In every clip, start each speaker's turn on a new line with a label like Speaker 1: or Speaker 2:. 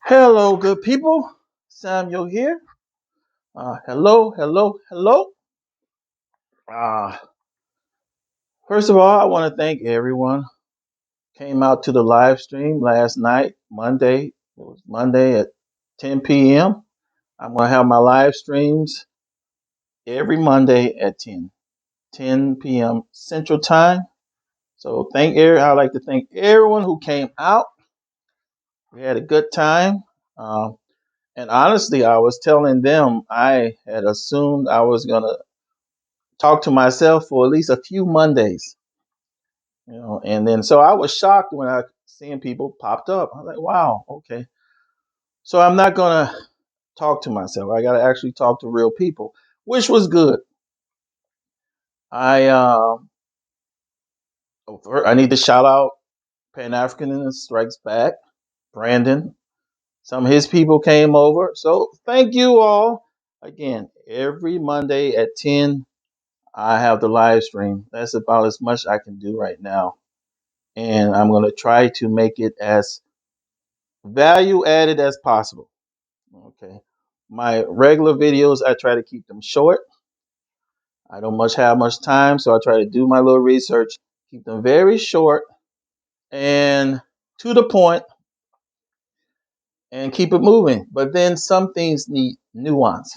Speaker 1: Hello, good people. Samuel here. Hello. Uh, First of all, I want to thank everyone came out to the live stream last night, Monday. It was Monday at 10 p.m. I'm going to have my live streams every Monday at 10 p.m. Central Time. So I'd like to thank everyone who came out. We had a good time. Um, and honestly, I was telling them I had assumed I was going to talk to myself for at least a few Mondays, and then so I was shocked when I seen people popped up. I was like, wow, okay. So I'm not gonna talk to myself. I gotta actually talk to real people, which was good. I I need to shout out Pan-Africanism Strikes Back, Brandon. Some of his people came over. So thank you all. Again, every Monday at 10, I have the live stream. That's about as much I can do right now. And I'm going to try to make it as value added as possible. Okay. My regular videos, I try to keep them short. I don't have much time, so I try to do my little research, keep them very short and to the point and keep it moving. But then some things need nuance,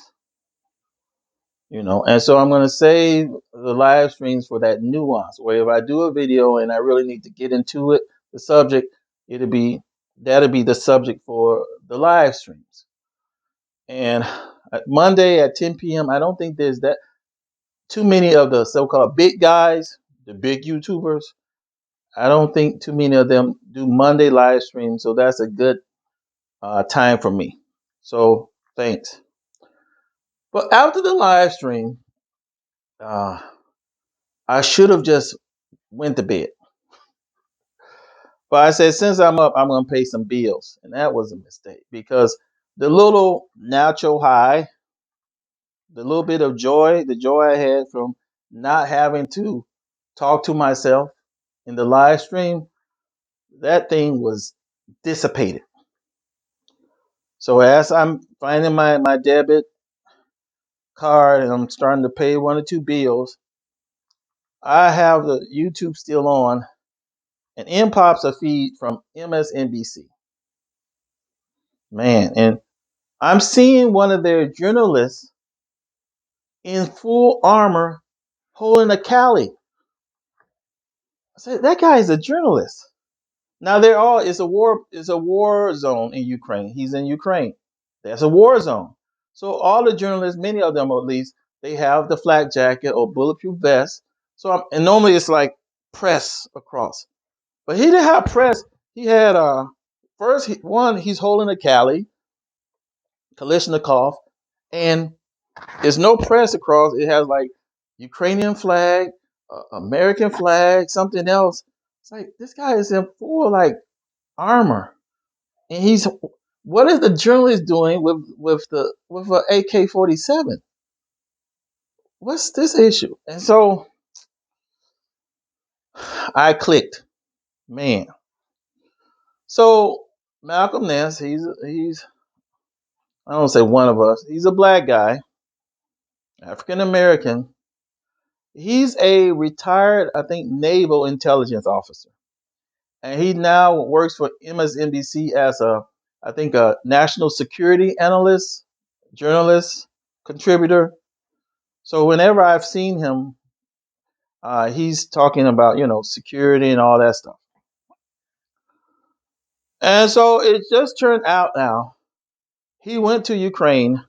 Speaker 1: and so I'm going to save the live streams for that nuance where if I do a video and I really need to get into it, the subject, it'll be that'll be the subject for the live streams. And Monday at 10 p.m., I don't think there's that too many of the so-called big guys, the big YouTubers. I don't think too many of them do Monday live streams, so that's a good time for me. So thanks. But after the live stream, uh, I should have just went to bed. But I said, since I'm up, I'm going to pay some bills. And that was a mistake because the little nacho high, the little bit of joy, the joy I had from not having to talk to myself in the live stream, that thing was dissipated. So as I'm finding my debit card and I'm starting to pay one or two bills, I have the YouTube still on, and in pops a feed from MSNBC. Man, and I'm seeing one of their journalists in full armor holding a Cali. I said, that guy is a journalist. Now they're all it's a war zone in Ukraine. He's in Ukraine. That's a war zone. So all the journalists, many of them at least, they have the flak jacket or bulletproof vest. And normally it's like press across. But he didn't have press. He had he's holding a Kalishnikov, and there's no press across. It has like Ukrainian flag, American flag, something else. It's like this guy is in full like armor, and he's what is the journalist doing with a AK-47? What's this issue? And so I clicked, man. So Malcolm Nance, he's I don't say one of us. He's a black guy, African American. He's a retired, I think, naval intelligence officer, and he now works for MSNBC as I think, a national security analyst, journalist, contributor. So whenever I've seen him, he's talking about security and all that stuff. And so it just turned out now he went to Ukraine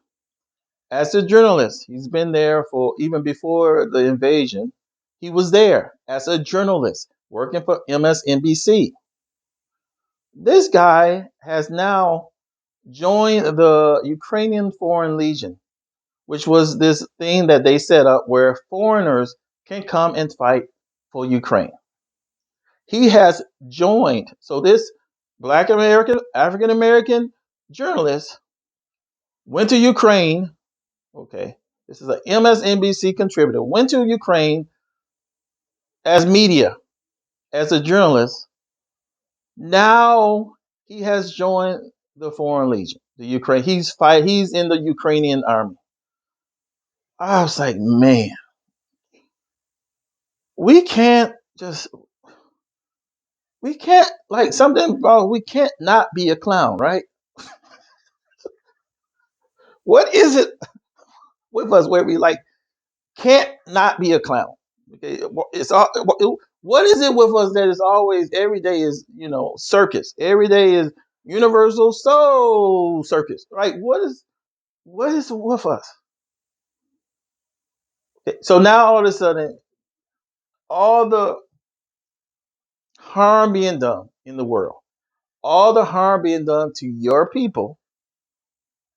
Speaker 1: as a journalist. He's been there for even before the invasion. He was there as a journalist working for MSNBC. This guy has now joined the Ukrainian Foreign Legion, which was this thing that they set up where foreigners can come and fight for Ukraine. He has joined. So this Black American, African American journalist went to Ukraine. Okay, this is a MSNBC contributor. Went to Ukraine as media, as a journalist. Now he has joined the Foreign Legion, the Ukraine. He's in the Ukrainian army. I was like, man, we can't just we can't like something wrong. We can't not be a clown, right? What is it with us where we like can't not be a clown? Okay, it's all. What is it with us that is always every day is circus? Every day is Universal Soul Circus, right? What is with us? Okay, so now all of a sudden, all the harm being done in the world, all the harm being done to your people,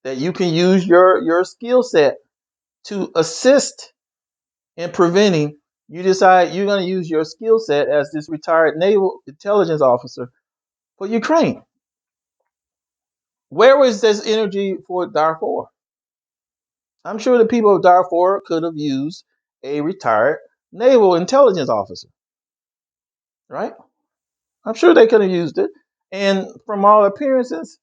Speaker 1: that you can use your skill set to assist in preventing. You decide you're going to use your skill set as this retired naval intelligence officer for Ukraine. Where was this energy for Darfur? I'm sure the people of Darfur could have used a retired naval intelligence officer, right? I'm sure they could have used it. And from all appearances,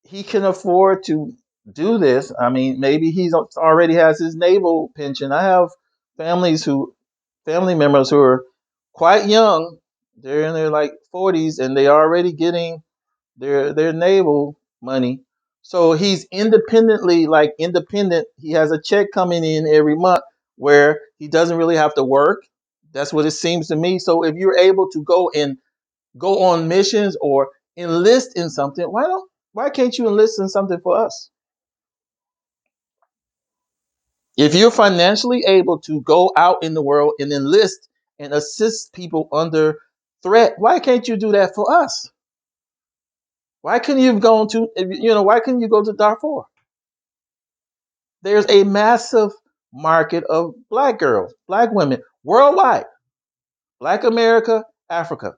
Speaker 1: he can afford to do this. I mean, maybe he's already has his naval pension. I have family members who are quite young. They're in their like 40s and they are already getting their naval money. So he's independent. He has a check coming in every month where he doesn't really have to work. That's what it seems to me. So if you're able to go on missions or enlist in something, why can't you enlist in something for us? If you're financially able to go out in the world and enlist and assist people under threat, why can't you do that for us? Why couldn't you have gone to why couldn't you go to Darfur? There's a massive market of black girls, black women worldwide, Black America, Africa.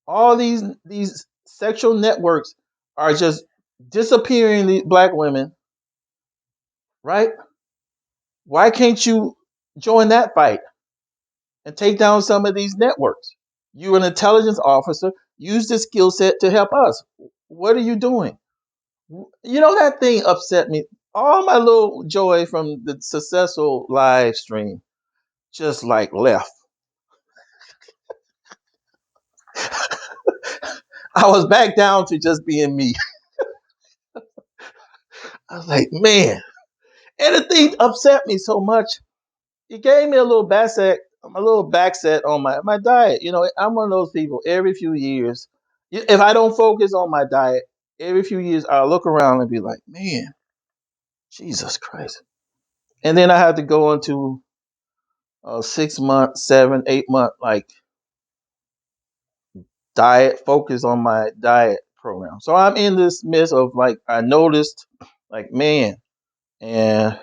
Speaker 1: All these sexual networks are just disappearing the black women, right? Why can't you join that fight and take down some of these networks? You're an intelligence officer. Use this skill set to help us. What are you doing? That thing upset me. All my little joy from the successful live stream just like left. I was back down to just being me. I was like, man. And the thing upset me so much. It gave me a little backset on my diet. I'm one of those people every few years. If I don't focus on my diet, every few years I'll look around and be like, man, Jesus Christ. And then I had to go into a 6 month, 7, 8 month like diet, focus on my diet program. So I'm in this midst of like I noticed like man, and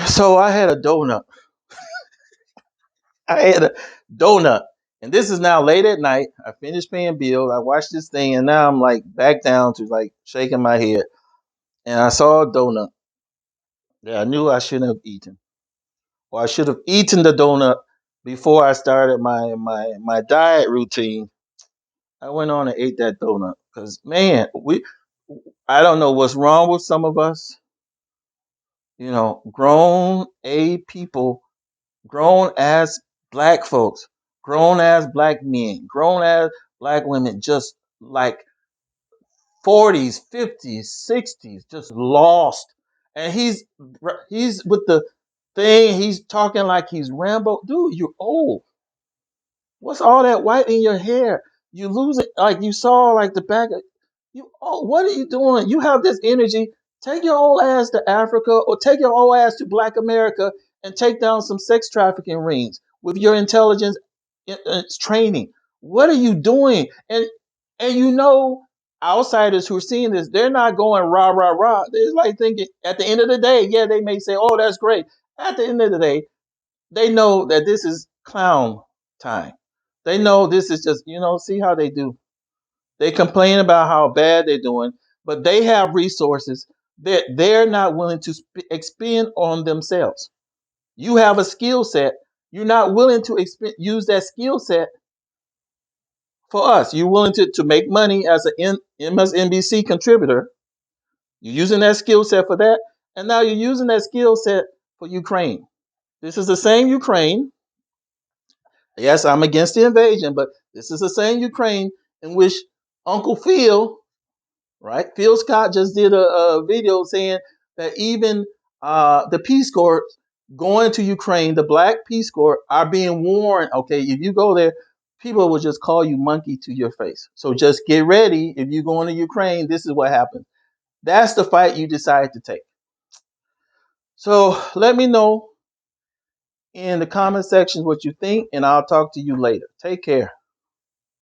Speaker 1: so I had a donut. I had a donut. And this is now late at night. I finished paying bills. I watched this thing and now I'm like back down to like shaking my head. And I saw a donut that I knew I shouldn't have eaten. Or I should have eaten the donut before I started my diet routine. I went on and ate that donut. Because man, I don't know what's wrong with some of us. Grown A people, grown as black folks, grown as black men, grown as black women, just like 40s, 50s, 60s, just lost. And he's with the thing, he's talking like he's Rambo. Dude, you're old. What's all that white in your hair? You lose it like you saw like the back of you. Oh, what are you doing? You have this energy. Take your old ass to Africa or take your old ass to Black America and take down some sex trafficking rings with your intelligence training. What are you doing? And outsiders who are seeing this, they're not going rah rah rah. They're like thinking at the end of the day, yeah, they may say, "Oh, that's great." At the end of the day, they know that this is clown time. They know this is just, see how they do. They complain about how bad they're doing, but they have resources that they're not willing to expend on themselves. You have a skill set. You're not willing to use that skill set for us. You're willing to make money as an MSNBC contributor. You're using that skill set for that. And now you're using that skill set for Ukraine. This is the same Ukraine. Yes, I'm against the invasion, but this is the same Ukraine in which Uncle Phil, right? Phil Scott just did a video saying that even the Peace Corps going to Ukraine, the Black Peace Corps, are being warned. Okay, if you go there, people will just call you monkey to your face. So just get ready. If you're going to Ukraine, this is what happens. That's the fight you decide to take. So let me know in the comment section what you think, and I'll talk to you later. Take care.